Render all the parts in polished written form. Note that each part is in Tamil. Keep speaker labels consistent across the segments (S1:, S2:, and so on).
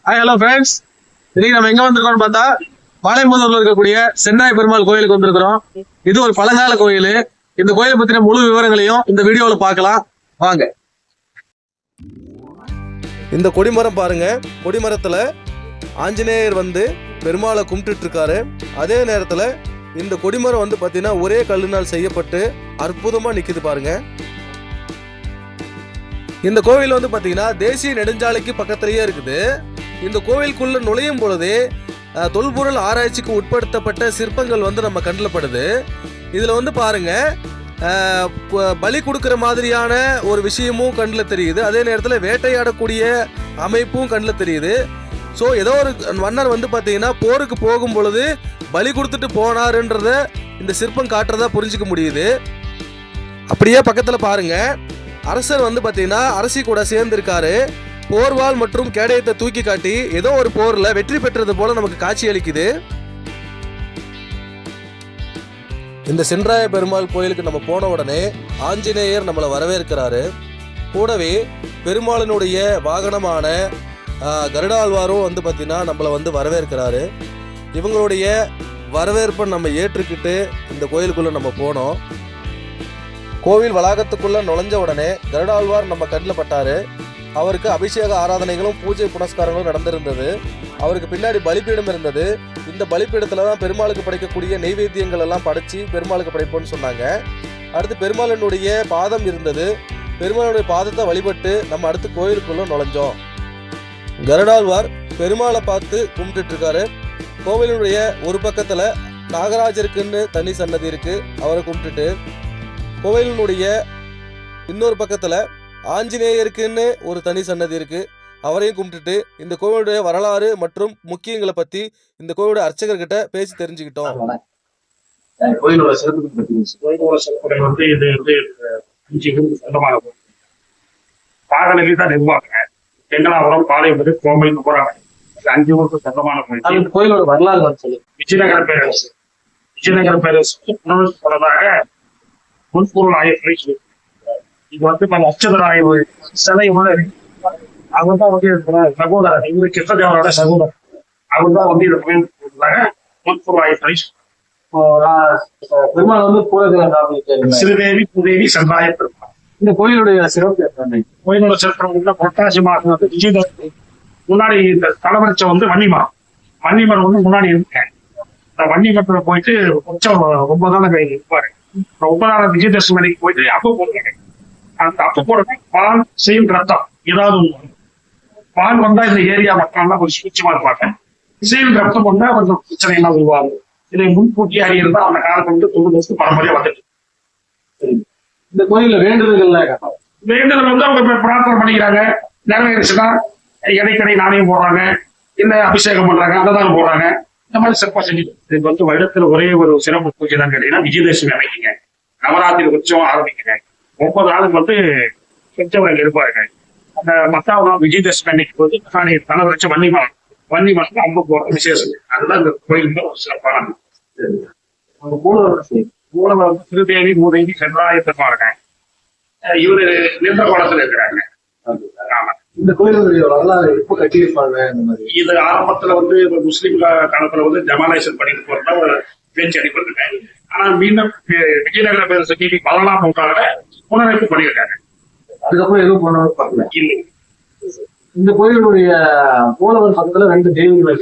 S1: ஹாய் ஹலோ ஃப்ரெண்ட்ஸ், இன்னைக்கு நம்ம எங்க வந்திருக்கோம்னு பார்த்தா பாளையம்புதூர்ல இருக்கக்கூடிய சென்னாய் பெருமாள் கோயிலுக்கு வந்திருக்கிறோம். இது ஒரு பழங்கால கோயில். இந்த கோயிலை பத்தின முழு விவரங்களையும் இந்த வீடியோல பார்க்கலாம் வாங்க.
S2: இந்த கொடிமரம் பாருங்க, கொடிமரத்துல ஆஞ்சநேயர் வந்து பெருமாளை கும்பிட்டு இருக்காரு. அதே நேரத்துல இந்த கொடிமரம் வந்து பாத்தீங்கன்னா ஒரே கல்லினால் செய்யப்பட்டு அற்புதமா நிக்குது பாருங்க. இந்த கோவில் வந்து பாத்தீங்கன்னா தேசிய நெடுஞ்சாலைக்கு பக்கத்திலேயே இருக்குது. இந்த கோவிலுக்குள்ள நுழையும் பொழுதே தொல்பொருள் ஆராய்ச்சிக்கு உட்படுத்தப்பட்ட சிற்பங்கள் வந்து நம்ம கண்ணில் படுது. இதுல வந்து பாருங்க, பலி கொடுக்குற மாதிரியான ஒரு விஷயமும் கண்ணில் தெரியுது. அதே நேரத்தில் வேட்டையாடக்கூடிய அமைப்பும் கண்ணில் தெரியுது. ஸோ ஏதோ ஒரு மன்னர் வந்து பார்த்தீங்கன்னா போருக்கு போகும் பொழுது பலி கொடுத்துட்டு போனாருன்றத இந்த சிற்பம் காட்டுறதா புரிஞ்சுக்க முடியுது. அப்படியே பக்கத்தில் பாருங்க, அரசர் வந்து பார்த்தீங்கன்னா அரசி கூட சேர்ந்திருக்காரு. போர்வாள் மற்றும் கேடயத்தை தூக்கி காட்டி ஏதோ ஒரு போர்ல வெற்றி பெற்றது போல நமக்கு காட்சி அளிக்குது. இந்த சென்றாய பெருமாள் கோயிலுக்கு நம்ம போன உடனே ஆஞ்சநேயர் நம்மளை வரவேற்கிறாரு. கூடவே பெருமாளினுடைய வாகனமான கருடாழ்வாரும் வந்து பார்த்தீங்கன்னா நம்மளை வந்து வரவேற்கிறாரு. இவங்களுடைய வரவேற்பை நம்ம ஏற்றுக்கிட்டு இந்த கோயிலுக்குள்ள நம்ம போனோம். கோவில் வளாகத்துக்குள்ள நுழைஞ்ச உடனே கருடாழ்வார் நம்ம கண்ணில் பட்டாரு. அவருக்கு அபிஷேக ஆராதனைகளும் பூஜை புனஸ்காரங்களும் நடந்திருந்தது. அவருக்கு பின்னாடி பலிப்பீடம் இருந்தது. இந்த பலிப்பீடத்துல தான் பெருமாளுக்கு படைக்கக்கூடிய நெய்வேத்தியங்கள் எல்லாம் படைச்சி பெருமாளுக்கு படைப்போம்னு சொன்னாங்க. அடுத்து பெருமாளினுடைய பாதம் இருந்தது. பெருமாளுடைய பாதத்தை வழிபட்டு நம்ம அடுத்து கோயிலுக்குள்ள நுழைஞ்சோம். கருடாழ்வார் பெருமாளை பார்த்து கும்பிட்டு இருக்காரு. கோவிலுடைய ஒரு பக்கத்துல நாகராஜருக்குன்னு தனி சன்னதி இருக்கு, அவரை கும்பிட்டுட்டு கோவிலினுடைய இன்னொரு பக்கத்துல ஆஞ்சநேயருக்குன்னு ஒரு தனி சன்னதி இருக்கு, அவரையும் கும்பிட்டுட்டு இந்த கோவிலுடைய வரலாறு மற்றும் முக்கியங்களை பத்தி இந்த கோவிலுடைய அர்ச்சகர்கிட்ட பேசி தெரிஞ்சுக்கிட்டோம்.
S3: கோயிலோட சிறப்புகள் வந்து இது வந்து 5 ஊருக்கு சொந்தமான கோயில். பாடலில் தான் நிர்வாக தெங்கலாபுரம், பாளையம்பது, கோம்பை, கும்பராமணி 5 ஊருக்கு சொந்தமான கோயில்.
S1: கோயிலோட வரலாறு சொல்லி
S3: விஜயநகர பேரரசு சொன்னதாக முன்பொருள் ஆய்வு. இது வந்து அச்சதர் ஆய்வு சிலை உள்ள அவர் தான் வந்து சகோதரர், இவரு கிருஷ்ணதேவரோட சகோதரர். அவர் தான் வந்து இந்த கோயில் முன்பொருள் ஆய்வு.
S1: பெருமாள் வந்து
S3: ஸ்ரீதேவி பூதேவி சென்றாய பெருமாள்.
S1: இந்த கோயிலுடைய சிறப்பு
S3: கோயிலோட சிறப்பு வந்து புரட்டாசி மாதம் வந்து விஜயதசமி முன்னாடி இந்த தலைவரிச்சம் வந்து வன்னிமரம் வந்து முன்னாடி இருக்கேன். இந்த வன்னிமரத்துல போயிட்டு கொஞ்சம் 9 இருப்பாரு. 9 விஜயதசமி அன்னைக்கு போயிட்டு அப்போ போடுறாங்க. அந்த அப்போ போடுறது பால் செயல் ரத்தம் ஏதாவது ஒண்ணு. பால் வந்தா இந்த ஏரியா மக்கள்லாம் கொஞ்சம் சூட்சமா இருப்பாங்க. செயல் ரத்தம் வந்தா கொஞ்சம் பிரச்சனை எல்லாம் உருவாகும். இதை முன்கூட்டி அறியிருந்தா அந்த காலத்துல வந்து 90 வருஷத்துக்கு பரம்பரையா வந்துட்டு.
S1: இந்த கோயில்ல வேண்டுதல்
S3: வந்து அவங்க பிரார்த்தனை பண்ணிக்கிறாங்க. நிறைவேறிச்சுன்னா இடைக்கடை நாணயம் போடுறாங்க, இல்ல அபிஷேகம் பண்றாங்க, அன்னதானம் போடுறாங்க. இந்த மாதிரி சிறப்பா செஞ்சுட்டு இது வந்து வருடத்துல ஒரே ஒரு சிறப்பு பூஜை தான் கேட்டீங்கன்னா விஜயதசமி அன்னைக்குங்க. நவராத்திரி உற்சவம் ஆரம்பிக்குங்க. 9 நாளுக்கு வந்து உற்சவம் இருப்பாருங்க. அந்த 10வது நாள் விஜயதசமி அன்னைக்கு வந்து தலைவரிச்ச வன்னிமரம் அம்பு போற விசேஷம். அதுதான் இந்த கோயிலுக்கு ஒரு சிறப்பான மூலவர் வந்து திருதேவி மூதேவி சென்றாய பெருமாளுங்க. இவரு நின்ற கோலத்துல இருக்கிறாங்க. ஆமா.
S1: இந்த கோயிலுடைய வரலாறு எப்போ கட்டியிருப்பாங்க?
S3: இது ஆரம்பத்துல வந்து முஸ்லீம் காலத்துல வந்து ஜமாலேஷன் பண்ணிட்டு போறதா ஒரு பேச்சு அடிப்பட்டிருக்காங்க. ஆனா மீண்டும் விஜயநகர பேரரசு கிபி 14ஆம் நூற்றாண்டுல புனரமைப்பு பண்ணியிருக்காங்க.
S1: அதுக்கப்புறம் எதுவும் பண்ண
S3: இல்லை.
S1: இந்த கோயிலுடைய மூலவர் பக்கத்துல 2 தேவிகள்,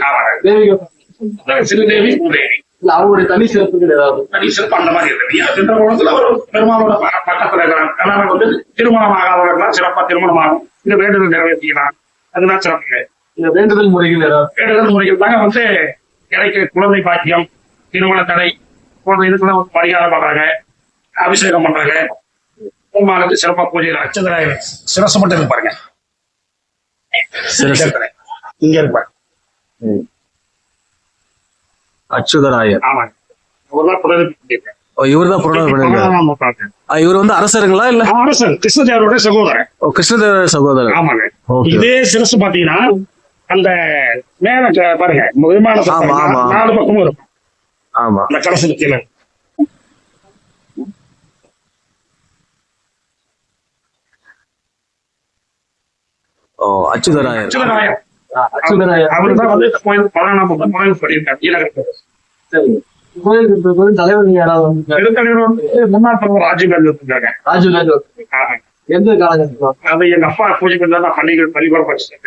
S3: ஸ்ரீதேவி பூதேவி.
S1: அவங்களுடைய தனி சிறப்புகள் ஏதாவது?
S3: தனி சிறப்பு அந்த மாதிரி இருக்கு. சென்ற கோலத்துல ஒரு பெருமாளோட பக்கத்துல இருக்கிறாங்க. அதனால வந்து திருமணம் ஆகாதவர்கள்லாம் சிறப்பா திருமணம் ஆகும். இந்த வேண்டுதல் நிறைவேற்றிக்கலாம். அதுதான் சிறப்புங்க.
S1: இந்த வேண்டுதல் முறைகள்
S3: தாங்க வந்து கிடைக்க குழந்தை பாக்கியம், திருமண தடை போன்ற இதுக்கெல்லாம் பரிகாரம் பண்றாங்க, அபிஷேகம் பண்றாங்க. பெருமாளுக்கு சிறப்பா பூஜை அச்சதராய சிரசு மட்டும் இருப்பாருங்க. இங்க இருப்பாரு
S1: அச்சுதராயர்.
S3: ஆமாங்க. ஒருதான் புனரமைப்பு.
S1: இவர் தான் இவர் வந்து அரசருங்களா இல்ல?
S3: அரசர் கிருஷ்ணதேவரோட சகோதரர்.
S1: கிருஷ்ணதேவ சகோதரர்.
S3: ஆமாங்க. இதே சிரசு பாத்தீங்கன்னா அந்த மேல பாருங்க விமானத்தை 4 பக்கமும் இருக்கும்.
S1: ஆமா.
S3: அந்த கடைசி கீழே
S1: அச்சுதராயர். அச்சுதர் ஐயர்.
S3: அவர் தான் வந்து இந்த கோயில் 14ஆம் கோயில் பண்ணியிருக்காரு ஈழகத்தில்.
S1: சரி. கோயில் தலைவர் யாராவது வந்திருக்காரு?
S3: பெருந்தலைவர் வந்து முன்னாள் பிரதமர் ராஜீவ் காந்தி இருக்காங்க.
S1: ராஜீவ் காந்தி வந்திருக்காரு. எந்த காலகட்டத்தில்?
S3: அது எங்க அப்பா பூஜை பண்ணி தான் நான் பள்ளிக்கூட படிச்சேன்.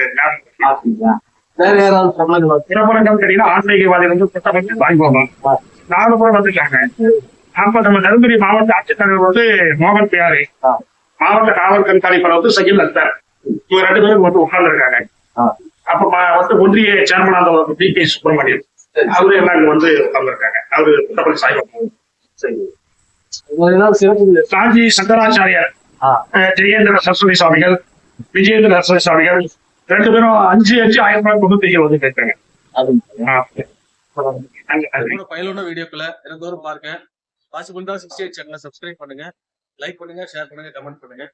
S1: அப்படிங்களா? வேற யாராவது பிரபலங்கள் வந்து-
S3: பிரபலங்கள் கேட்டீங்கன்னா ஆன்மீகவாதி வந்து புத்தகத்தை வாங்கிக்கோங்க. 4 பேர் வந்துட்டாங்க. அப்ப நம்ம தருமபுரி மாவட்ட ஆட்சித்தலைவர் வந்து மோகன் பியாரி,
S1: ஆ.
S3: மாவட்ட காவல் கண்காணிப்பாளர் வந்து சகில் அக்தர், இவங்க 2 பேரும் வந்து உட்கார்ந்து இருக்காங்க.
S1: ஆ.
S3: அப்ப வந்து ஒன்றிய சேர்மனாக பி.கே. சுப்பிரமணியன் அவரு எல்லாம் இங்க வந்து உட்கார்ந்து இருக்காங்க. அவரு புத்தகம் சாய்வாங்க.
S1: சரி. வேற ஏதாவது சிறப்பு?
S3: சாஞ்சி சங்கராச்சாரியார்,
S1: ஆ.
S3: ஜெயேந்திர சரஸ்வதி சுவாமிகள், விஜயேந்திர சரஸ்வதி சுவாமிகள் 2 பேரும் 5,5,1000 வந்து கேட்பாங்க.
S1: அது
S3: அங்க
S1: இதோட பயனுள்ள வீடியோக்களை தினந்தோறும் பார்க்க பாசிபிள் தான் 68 சேனலை சப்ஸ்கிரைப் பண்ணுங்க, லைக் பண்ணுங்க, ஷேர் பண்ணுங்க, கமெண்ட் பண்ணுங்க.